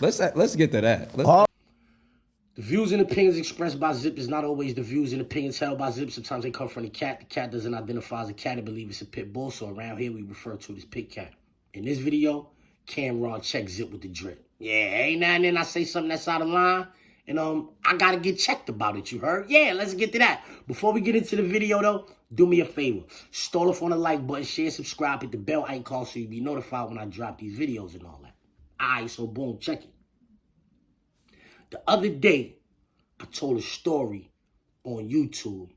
Let's get to that. The views and opinions expressed by Zip is not always the views and opinions held by Zip. Sometimes they come from the cat. The cat doesn't identify as a cat and believe it's a pit bull. So around here, we refer to it as pit cat. In this video, Camron check Zip with the drip. Yeah, ain't now and then I say something that's out of line. And I gotta get checked about it, you heard? Yeah, let's get to that. Before we get into the video though, do me a favor. Stall off on the like button, share, subscribe, hit the bell icon so you'll be notified when I drop these videos and all that. Alright, so boom, check it. The other day, I told a story on YouTube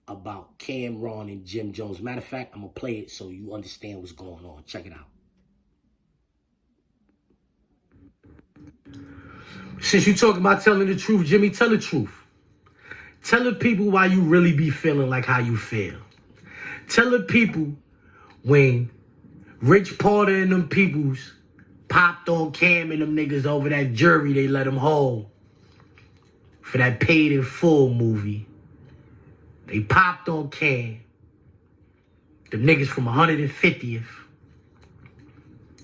about Camron and Jim Jones. Matter of fact, I'm going to play it so you understand what's going on. Check it out. Since you talking about telling the truth, Jimmy, tell the truth. Tell the people why you really be feeling like how you feel. Tell the people when Rich Porter and them peoples popped on Cam and them niggas over that jury they let them hold for that Paid in Full movie. They popped on Cam. Them niggas from 150th.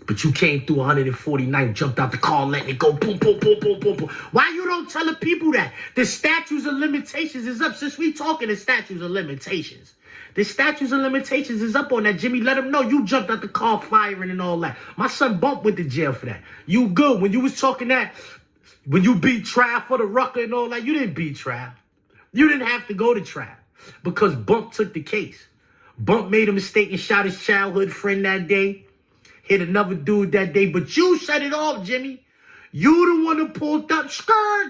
But you came through 149th, jumped out the car, letting it go, boom, boom, boom, boom, boom, boom. Why you don't tell the people that? The statutes of limitations is up. Since we talking the statutes of limitations. The statutes of limitations is up on that, Jimmy. Let them know you jumped out the car firing and all that. My son Bump went to jail for that. You good. When you was talking that, when you beat trial for the rucker and all that, you didn't beat trial. You didn't have to go to trial because Bump took the case. Bump made a mistake and shot his childhood friend that day. Hit another dude that day, but you shut it off, Jimmy. You the one who pulled up,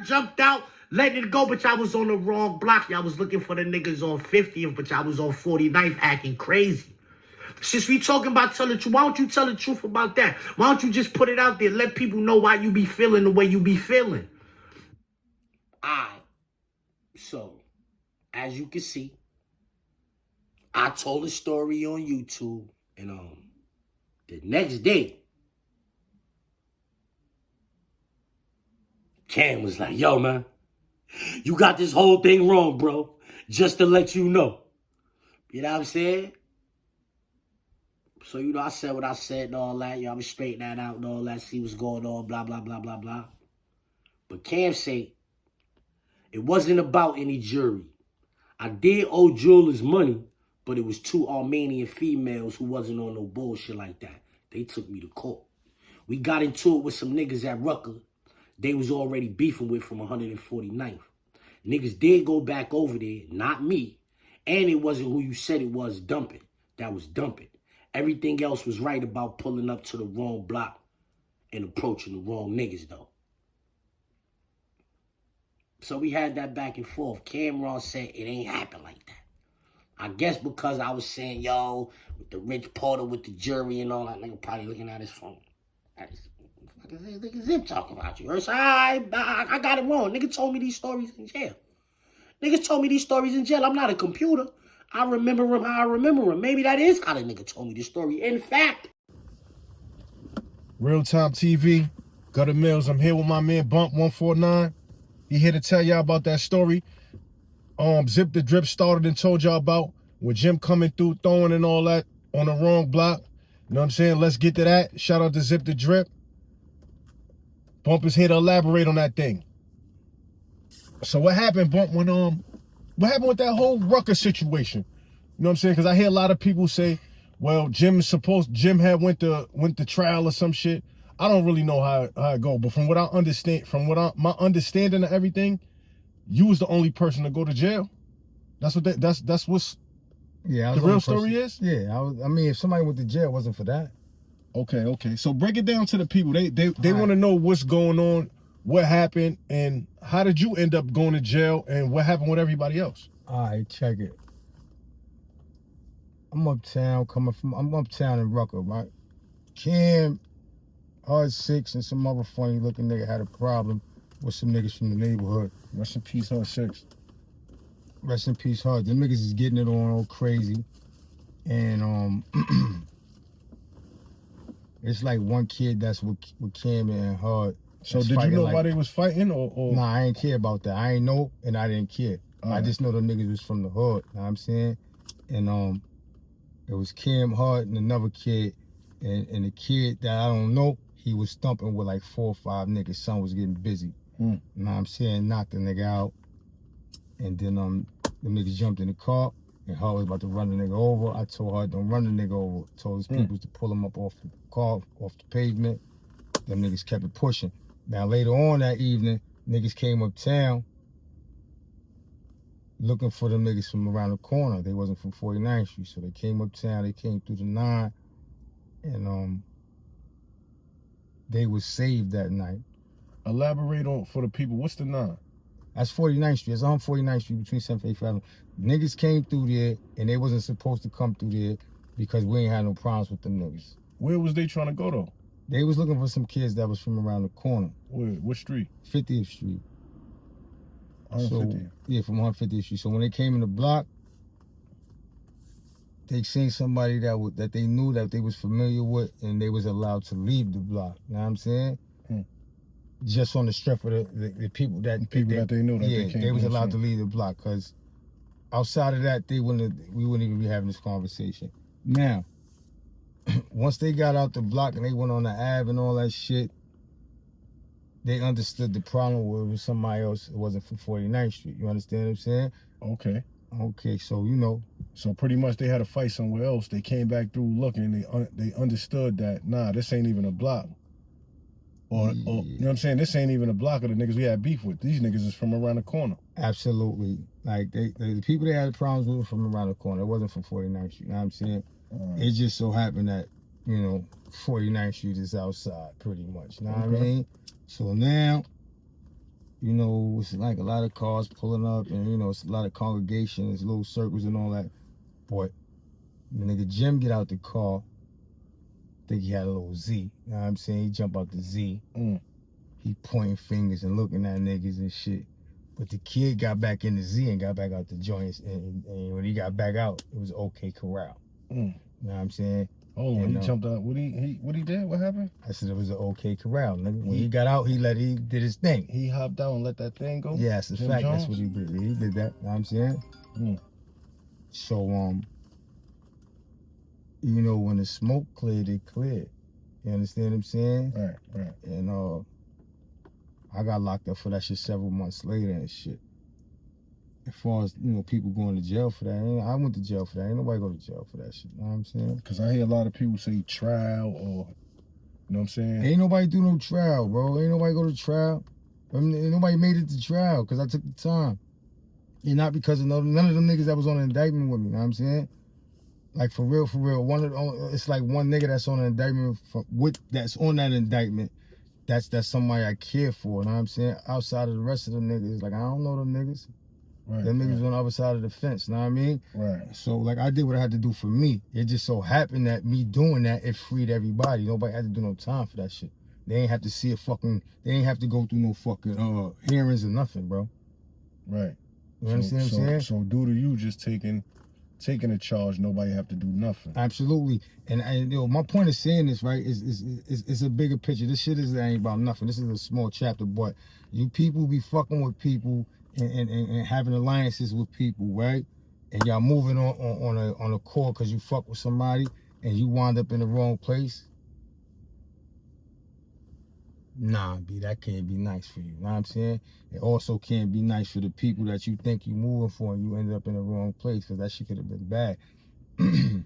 jumped out, letting it go, but y'all was on the wrong block. Y'all was looking for the niggas on 50th, but y'all was on 49th acting crazy. Since we talking about telling the truth, why don't you tell the truth about that? Why don't you just put it out there, let people know why you be feeling the way you be feeling? So, as you can see, I told a story on YouTube, and the next day, Cam was like, yo, man, you got this whole thing wrong, bro. Just to let you know. You know what I'm saying? So, I said what I said and all that. Y'all be straighten that out and all that. See what's going on, blah, blah, blah, blah, blah. But Cam say, it wasn't about any jury. I did owe jewelers money, but it was two Armenian females who wasn't on no bullshit like that. They took me to court. We got into it with some niggas at Rucker. They was already beefing with from 149th. Niggas did go back over there, not me. And it wasn't who you said it was dumping. That was dumping. Everything else was right about pulling up to the wrong block and approaching the wrong niggas, though. So we had that back and forth. Camron said it ain't happen like that. I guess because I was saying, yo, with the Rich Porter, with the jury and all that, nigga probably looking at his phone. Nigga Zip talking about you. So I got it wrong. Nigga told me these stories in jail. Niggas told me these stories in jail. I'm not a computer. I remember them how I remember them. Maybe that is how the nigga told me the story. In fact. Real Time TV, Gutter Mills. I'm here with my man Bump 149. He here to tell y'all about that story. Zip the Drip started and told y'all about with Jim coming through, throwing and all that on the wrong block. You know what I'm saying? Let's get to that. Shout out to Zip the Drip. Bump is here to elaborate on that thing. So what happened, Bump, when what happened with that whole Rucker situation? You know what I'm saying? Because I hear a lot of people say, well, Jim had went to trial or some shit. I don't really know how it go, but from what I understand, my understanding of everything, you was the only person to go to jail. That's what's the real story is. Yeah, I mean, if somebody went to jail, it wasn't for that. Okay. So break it down to the people. They want to know what's going on, what happened, and how did you end up going to jail, and what happened with everybody else. All right, check it. I'm uptown in Rucker, right? Cam, Hard Six, and some other funny looking nigga had a problem with some niggas from the neighborhood. Rest in peace, Hard Six. Rest in peace, Hard. Them niggas is getting it on all crazy. And it's like one kid that's with Cam and Hard. So did you know why they was fighting or? Nah, I ain't care about that. I ain't know and I didn't care. I just know them niggas was from the hood, you know what I'm saying? And it was Cam, Hard, and another kid. And the kid that I don't know, he was thumping with like 4 or 5 niggas. Son was getting busy. Mm. You know what I'm saying? Knocked the nigga out. And then the niggas jumped in the car and her was about to run the nigga over. I told her, don't run the nigga over. Told his people to pull him up off the car, off the pavement. Them niggas kept it pushing. Now later on that evening, niggas came uptown looking for them niggas from around the corner. They wasn't from 49th Street, so they came uptown. They came through the 9, and they was saved that night. Elaborate on for the people. What's the 9? That's 49th Street. It's on 49th Street between 7th and 8th. Niggas came through there, and they wasn't supposed to come through there because we ain't had no problems with them niggas. Where was they trying to go though? They was looking for some kids that was from around the corner. Where? What street? 50th Street. 150th. Yeah, from 150th Street. So when they came in the block, they seen somebody that they knew that they was familiar with, and they was allowed to leave the block. You know what I'm saying? Just on the strength of the people that that they knew that yeah, they was allowed to leave the block, because outside of that, we wouldn't even be having this conversation. Now, once they got out the block and they went on the Ave and all that shit, they understood the problem where it was somebody else. It wasn't from 49th Street. You understand what I'm saying? Okay. Okay, so you know. So pretty much they had a fight somewhere else. They came back through looking, and they understood that, nah, this ain't even a block. Or you know what I'm saying? This ain't even a block of the niggas we had beef with. These niggas is from around the corner. Absolutely. Like, the people they had problems with were from around the corner. It wasn't from 49th Street. You know what I'm saying? It just so happened that, 49th Street is outside pretty much. You know what I mean? So now, it's like a lot of cars pulling up, and, it's a lot of congregation, there's little circles and all that. But the nigga Jim get out the car, think he had a little Z. You know what I'm saying? He jump out the Z. He pointing fingers and looking at niggas and shit. But the kid got back in the Z and got back out the joints. And when he got back out, it was OK Corral. You know what I'm saying? Oh, when he jumped out, what he did? What happened? I said it was an OK Corral, nigga. When he got out, he did his thing. He hopped out and let that thing go? Yeah, that's a fact. Jones? That's what he did. He did that. You know what I'm saying? So, when the smoke cleared, it cleared. You understand what I'm saying? Right. And I got locked up for that shit several months later and shit. As far as, people going to jail for that, I went to jail for that. Ain't nobody go to jail for that shit. You know what I'm saying? Because I hear a lot of people say trial, or, you know what I'm saying? Ain't nobody do no trial, bro. Ain't nobody go to trial. Ain't nobody made it to trial because I took the time. And not because of none of them niggas that was on an indictment with me. You know what I'm saying? Like, for real. It's like one nigga that's on an indictment, that's on that indictment. That's somebody I care for. You know what I'm saying? Outside of the rest of them niggas, like, I don't know them niggas. Them niggas on the other side of the fence, you know what I mean? Right. So, like, I did what I had to do for me. It just so happened that me doing that, it freed everybody. Nobody had to do no time for that shit. They ain't have to see they ain't have to go through no fucking hearings or nothing, bro. Right. You understand what I'm saying? So due to you just taking a charge, nobody have to do nothing. Absolutely. And my point of saying this, right, is a bigger picture. This shit ain't about nothing. This is a small chapter, but you people be fucking with people and having alliances with people, right? And y'all moving on a core because you fuck with somebody and you wind up in the wrong place. Nah, B, that can't be nice for you. You know what I'm saying? It also can't be nice for the people that you think you moving for and you ended up in the wrong place, because that shit could have been bad. You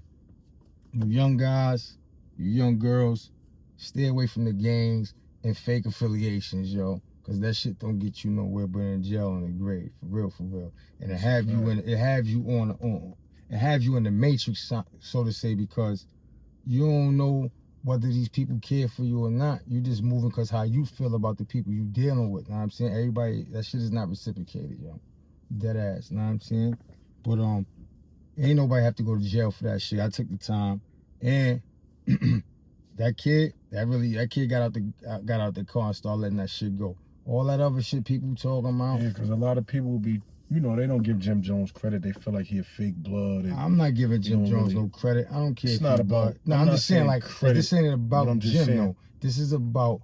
young guys, you young girls, stay away from the gangs and fake affiliations, yo. Because that shit don't get you nowhere but in jail and the grave. For real. And it have you in the matrix, so to say, because you don't know whether these people care for you or not. You just moving because how you feel about the people you dealing with. You know what I'm saying? Everybody, that shit is not reciprocated, yo. Dead ass, you know what I'm saying? But ain't nobody have to go to jail for that shit. I took the time, and that kid got out the car and started letting that shit go. All that other shit people talking about. Yeah, because a lot of people will be, they don't give Jim Jones credit. They feel like he a fake blood. And I'm not giving Jim Jones no credit. I don't care. It's not about. No, I'm just saying, like, credit. This ain't about Jim. No, this is about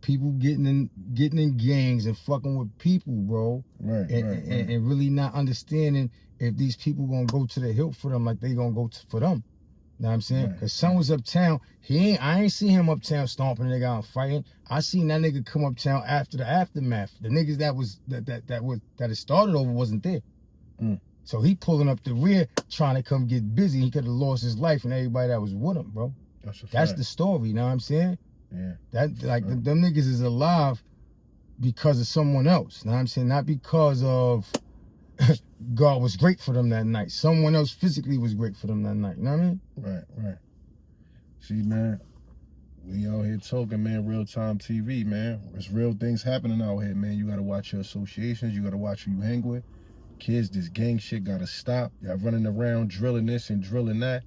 people getting in gangs and fucking with people, bro. Right. And really not understanding if these people gonna go to the hilt for them like they gonna go for them. Know what I'm saying? Cause son was uptown. I ain't seen him uptown stomping a nigga out and fighting. I seen that nigga come uptown after the aftermath. The niggas that it started over wasn't there. So he pulling up the rear, trying to come get busy. He could have lost his life and everybody that was with him, bro. That's the story, you know what I'm saying? Yeah. That like them niggas is alive because of someone else. Know what I'm saying? Not because of God was great for them that night. Someone else physically was great for them that night. You know what I mean? Right. See, man, we out here talking, man, real-time TV, man. There's real things happening out here, man. You gotta watch your associations. You gotta watch who you hang with. Kids, this gang shit gotta stop. Y'all running around drilling this and drilling that.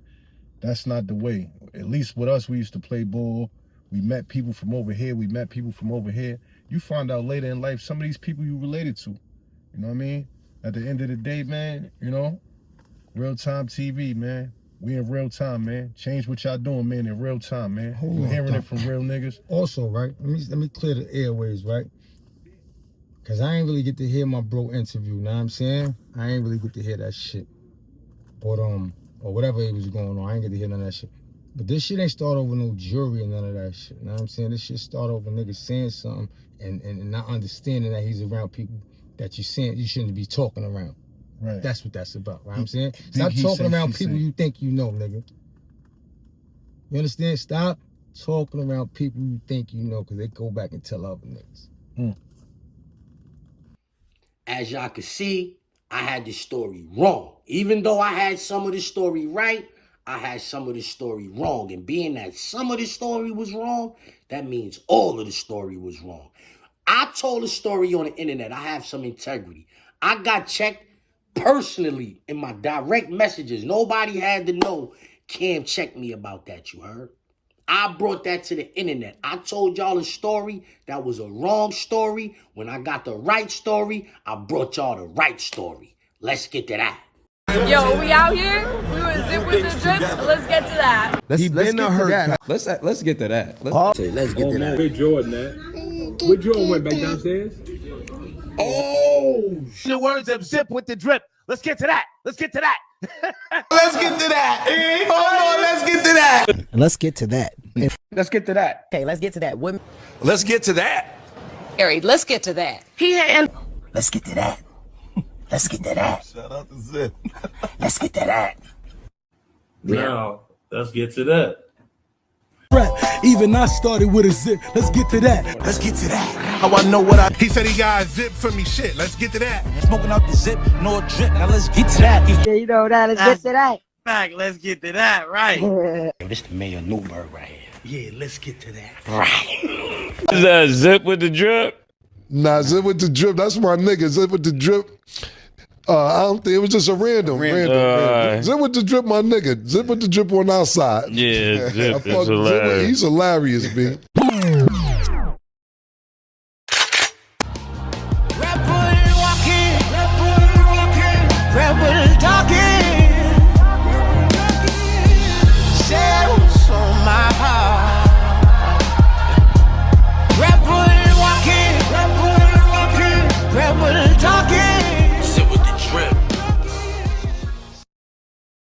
That's not the way. At least with us, we used to play ball. We met people from over here. We met people from over here. You find out later in life, some of these people you related to. You know what I mean? At the end of the day, man, you know, real-time TV, man. We in real time, man. Change what y'all doing, man, in real time, man. You hearing it from real niggas. Also, right, let me clear the airways, right? Cause I ain't really get to hear my bro interview, know what I'm saying? I ain't really get to hear that shit. But or whatever it was going on, I ain't get to hear none of that shit. But this shit ain't start over no jury and none of that shit. Know what I'm saying? This shit start over niggas saying something and not understanding that he's around people that you shouldn't be talking around. Right. That's what that's about, right? I'm saying? Stop talking around people you think you know, nigga. You understand? Stop talking around people you think you know, because they go back and tell other niggas. As y'all can see, I had this story wrong. Even though I had some of the story right, I had some of the story wrong. And being that some of the story was wrong, that means all of the story was wrong. I told a story on the internet. I have some integrity. I got checked personally in my direct messages. Nobody had to know Cam checked me about that, you heard? I brought that to the internet. I told y'all a story that was a wrong story. When I got the right story, I brought y'all the right story. Let's get to that. Yo, we out here? We were Zipwitthedrip. Let's get to that. Let's get to that. Let's get to that. Let's get to that. Where Jordan, man? Where Jordan went back downstairs? Oh, The words of Zipwitthedrip. Let's get to that. Let's get to that. Hold on, let's get to that. Let's get to that. Let's get to that. Okay, let's get to that. Let's get to that. Harry, let's get to that. Let's get to that. Let's get to that. Shout out to Zip. Let's get to that. Now, let's get to that. Even I started with a zip. Let's get to that. Let's get to that. How I know what I... He said he got a zip for me. Shit, let's get to that. Smoking out the zip, no drip. Now let's get to that. Yeah, you know that. Let's get to that. Back, let's get to that, right? yo, this the Mayor Newberg right here. Yeah, let's get to that. Right. Is that Zipwitthedrip? Nah, Zipwitthedrip, that's my nigga. Zipwitthedrip. I don't think it was just a random. Zipwitthedrip, my nigga. Zipwitthedrip on our side. Yeah, Zip is hilarious. He's hilarious, B.